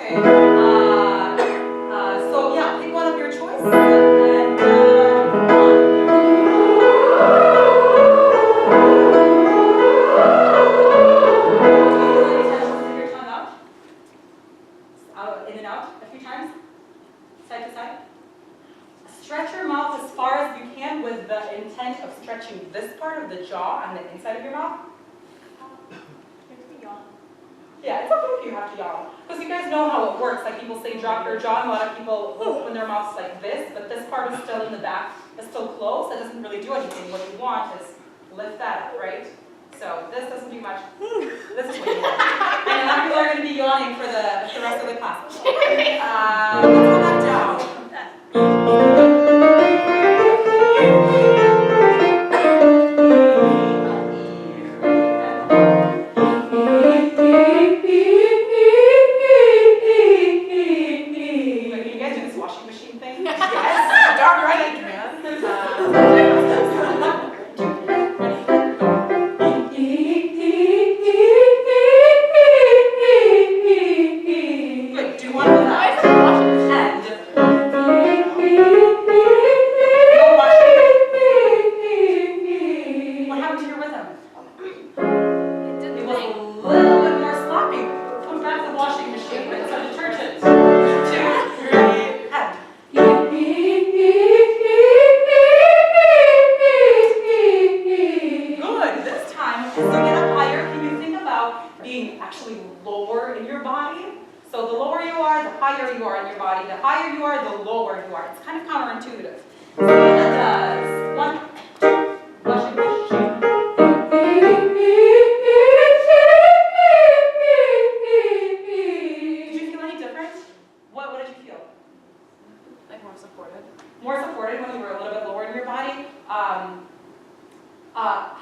Okay. So yeah, pick one of your choice and on. Your tongue out, in and out a few times, side to side. Stretch your mouth as far as you can with the intent of stretching this part of the jaw and the inside of your mouth. Yeah, it's okay if you have to yawn. Because you guys know how it works. Like people say drop your jaw, and a lot of people open their mouths like this, but this part is still in the back, it's still closed, that doesn't really do anything. What you want is lift that up, right? So this doesn't do much. This is what you want. And a lot of people are going to be yawning for the rest of the class. Let's go back down.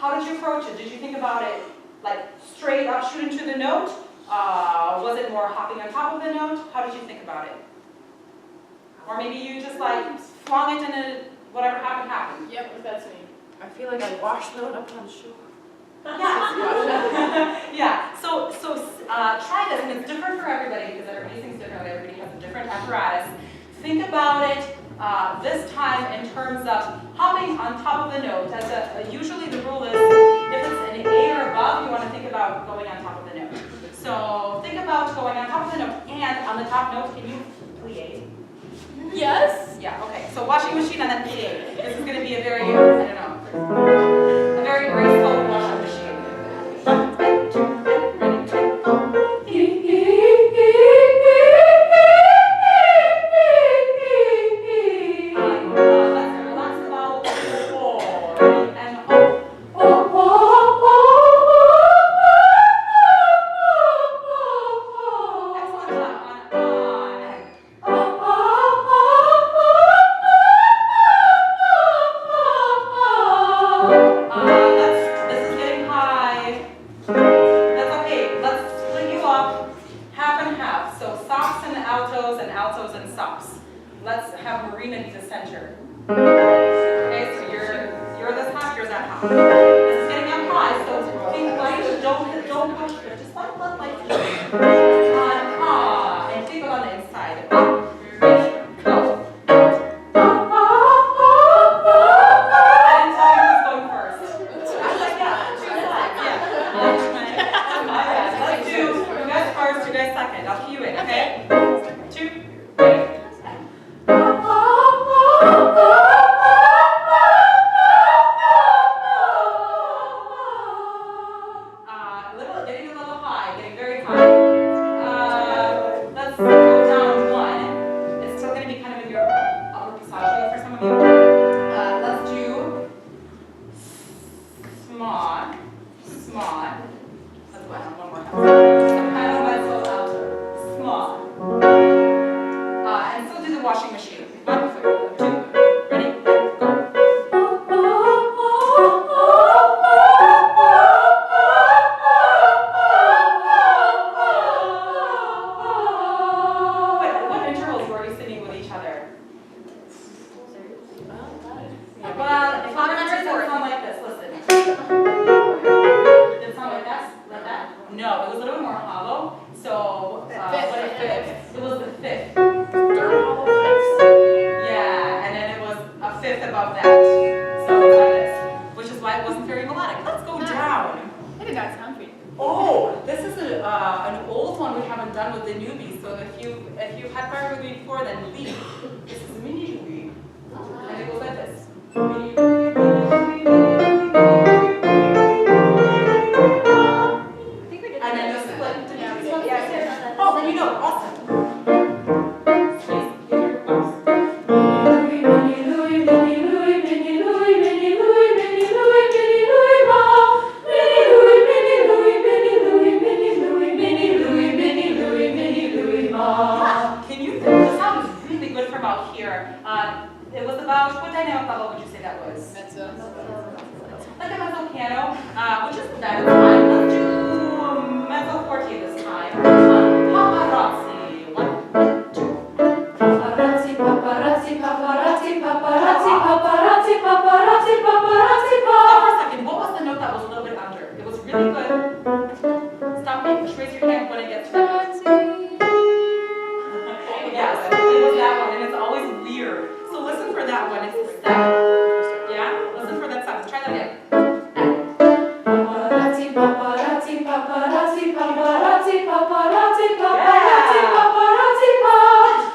How did you approach it? Did you think about it like straight up shooting to the note? Was it more hopping on top of the note? How did you think about it? Or maybe you just like flung it and then whatever happened, happened. Yep, that's me. I feel like I washed the note up on shore. Yeah. Yeah. So try this, and it's different for everybody because everybody thinks differently. Everybody has a different apparatus. Think about it this time in terms of hopping on top of the note. Usually the rule is if it's an A or above, you want to think about going on top of the note. So think about going on top of the note, and on the top note, can you plie? Yes. Yeah. Okay. So washing machine and then plie. This is going to be a very, I don't know, a very graceful washing machine. One more time. No, it was a little bit more hollow. So it was the fifth. Third hollow fifths. Yeah, and then it was a fifth above that. So it was like this, which is why it wasn't very melodic. Let's go down. I did not sound pretty. Oh, this is an old one we haven't done with the newbies. So if you've had part of it before, then leave. This is mini Louis, and it goes like this. Mini Louis, mini Louis, mini Louis. And then just split into two. Yeah. Oh, then you know. Awesome. Space, here it goes. Mini Louis, mini Louis, mini Louis, mini Louis, mini Louis, mini Louis, ma. Mini Louis, mini Louis, mini Louis, mini Louis, mini Louis, mini Louis, mini Louis, ma. Can you? The sound is really good from out here. It was about, what dynamic level would you say that was? Mezzo. Like a mezzo piano, which is that fine. Let's do mezzo forte this time. Paparazzi. 1, 2. Paparazzi, paparazzi, paparazzi, paparazzi, paparazzi, paparazzi, paparazzi, Stop for a second. What was the note that was a little bit under? It was really good. Stop me. Just raise your hand when it gets to that. Yes, it was that one, and it's always weird. So listen for that one. It's the step. Yeah? Listen for that step. Let's try that again. Paparazzi, paparazzi, paparazzi, paparazzi, paparazzi, paparazzi, paparazzi,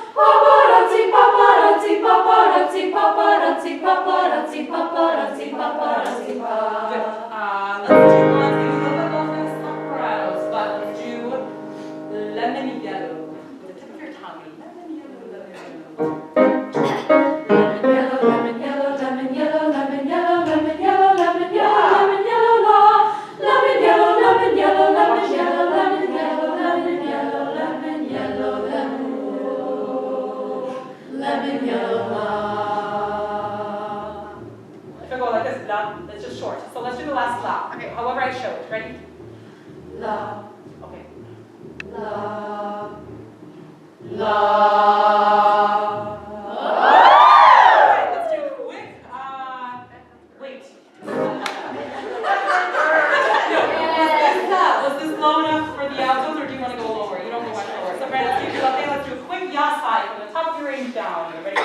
paparazzi, paparazzi, paparazzi, paparazzi, paparazzi, paparazzi, paparazzi, Good. Let's do one thing a little bit more for the sopranos, but let's do lemon yellow. With the tip of your tongue. Lemon yellow, lemon yellow. Lemon yellow, lemon yellow, lemon yellow, lemon yellow, lemon yellow, lemon yellow, lemon yellow, la. Lemon yellow, lemon yellow, lemon yellow, lemon yellow, lemon yellow, lemon yellow, lemon yellow, la. If I go like this, la, it's just short. So let's do the last la. Okay. However I show it. Ready? La. Okay. La. La. Alright, let's do a quick, wait. Was this low enough for the altos, or do you want to go lower? You don't go much lower. So, Brandon, let's do okay, let's do a quick yaw side from the top of your range down. Ready?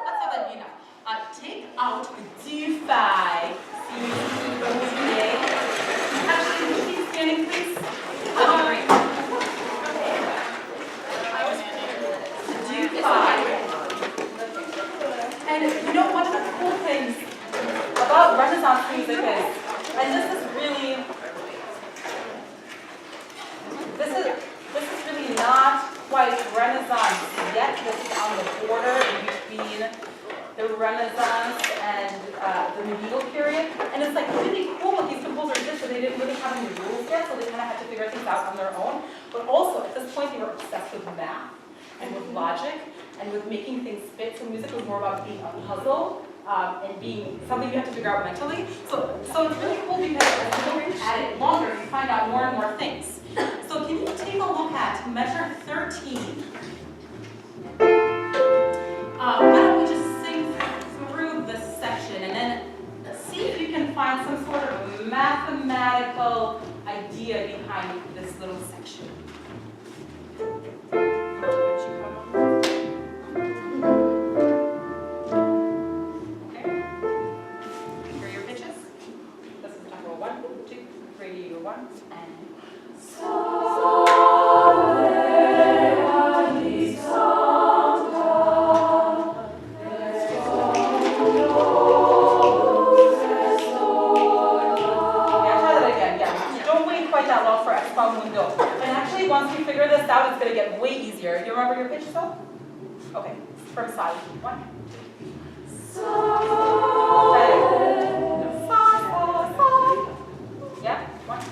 Let's have that be enough. Take out Dufay. Actually, would you keep standing, please? Great. Dufay. And you know, one of the cool things about Renaissance music is, and this is really not quite Renaissance yet. This is on the border in between the Renaissance and the medieval period. And it's like really cool what these composers did, so they didn't really have any rules yet, so they kind of had to figure things out on their own. But also, at this point, they were obsessed with math and with logic and with making things fit. So music was more about being a puzzle and being something you have to figure out mentally. So it's really cool because as you look at it longer, you find out more and more things. So can you take a look at measure 13? Why don't we just sing through this section and then see if you can find some sort of mathematical idea behind this little section. Okay. Here are your pitches. This is tempo 1, 2, 3, 1, and and actually, once you figure this out, it's going to get way easier. You remember your pitch though? Okay, from side. 1, 2. Yeah, 1, 2.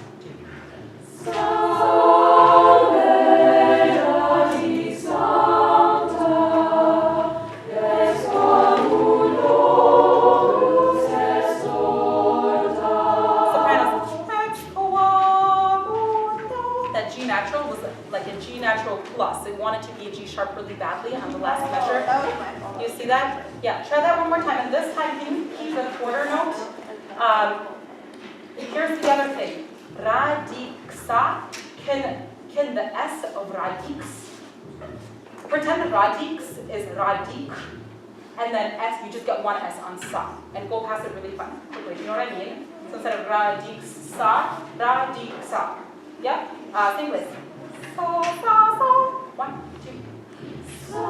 Plus. It wanted to be a G sharp really badly on the last measure. That was my fault. You see that? Yeah, try that one more time, and this time can you keep the quarter note? Here's the other thing. Radiksa, can the S of radiks, pretend radiks is radik, and then S, you just get one S on sa, and go past it really quickly, you know what I mean? So instead of radiksa, radiksa. Yeah? Sing this. Sa, sa, sa. 1, 2.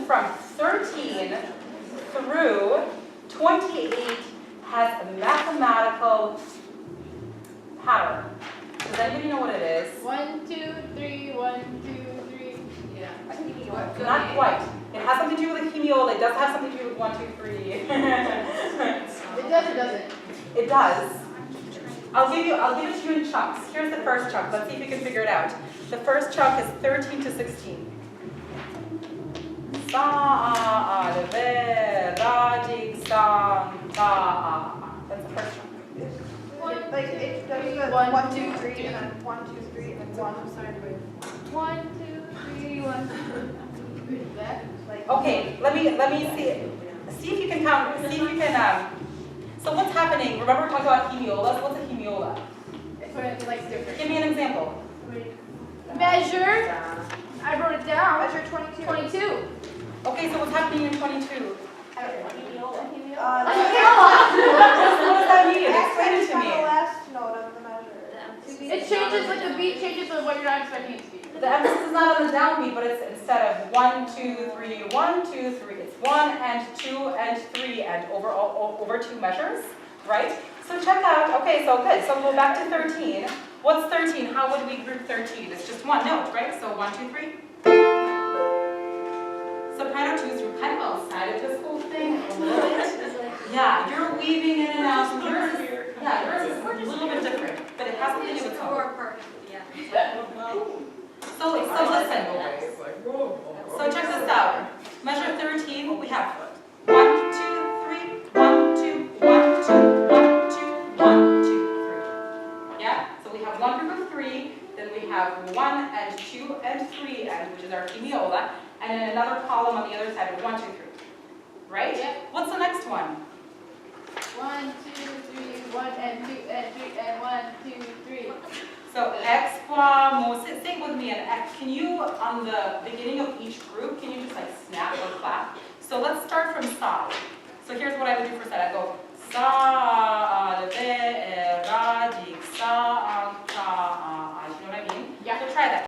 From 13 through 28 has a mathematical pattern. Does anybody know what it is? 1, 2, 3, 1, 2, 3. Yeah. Not quite. It has something to do with a hemiola. It does have something to do with 1, 2, 3. It does or doesn't? It does. I'll give it to you in chunks. Here's the first chunk. Let's see if you can figure it out. The first chunk is 13 to 16. Sa, ve, radik, sa, ta. That's the first chunk. Like it does the 1, 2, 3, and then 1, 2, 3, and then 1. I'm sorry, wait. 1, 2, 3, 1, 2, 3. That? Like, Okay, let me see. See if you can count. See if you can. So what's happening? Remember we talked about hemiolas. What's a hemiola? it's like different. Give me an example. Measure. I wrote it down. Measure 22. 22. Okay, so what's happening in 22? What What does that mean? Explain it to on me. the last note of the measure. It changes, like the beat changes with what you're not expecting it to be. The emphasis is not on the downbeat, but it's instead of 1, 2, 3, 1, 2, 3. It's 1 and 2 and 3 and over 2 measures, right? So check out. Okay, so good. So we'll go back to 13. What's 13? How would we group 13? It's just one note, right? So 1, 2, 3. Soprano 2 is kind of outside of this whole thing a little bit. Yeah, you're weaving in and out. Yours is a little bit different, but it has something to do with tone. So listen. So check this out. Measure 13. We have 1, 2, 3, 1, 2, 1, 2, 1, 2, 1, 2, 3. Yeah? So we have one group of 3, then we have 1 and 2 and 3, which is our hemiola, and then another column on the other side of 1, 2, 3. Right? Yep. What's the next one? 1, 2, 3, 1 and 2 and 3 and 1, 2, 3. So exquamos, sing with me, and can you, on the beginning of each group, can you just like snap or clap? So let's start from sa. So here's what I would do for sa. I go sa, ve, radik, sa, ta. You know what I mean? Yeah. So try that.